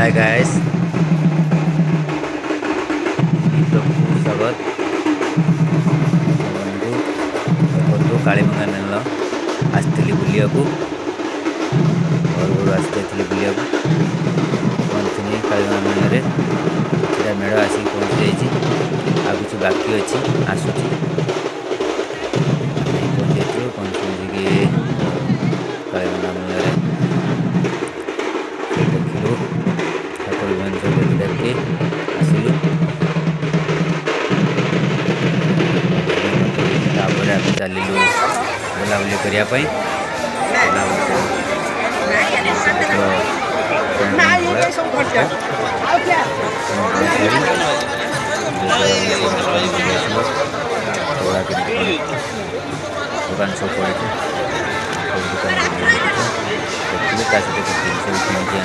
hi guys स्वागत बंधु देखो कालीमंगा मेल आसती बुलिया को घर घर आसती बुलिया पहुँचनी कालीमंगा मेल से मेढ़ आसिक पहुँची जाइए आ कुछ बाकी अच्छी आसूची पहुँची पहुँची कालीमंगा मेल देखिलु ठाकुर देखी आसिलु तापर आम चलू बुलाबुली करने दुकान सब पड़ी दुकान देखिए जिनस किनिकी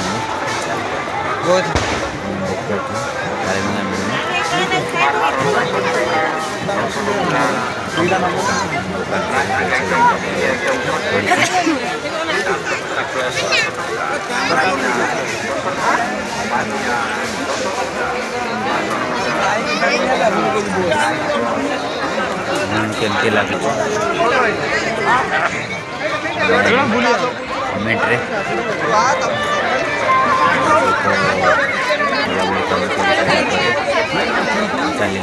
केमती लगे कमेंट रे चलिए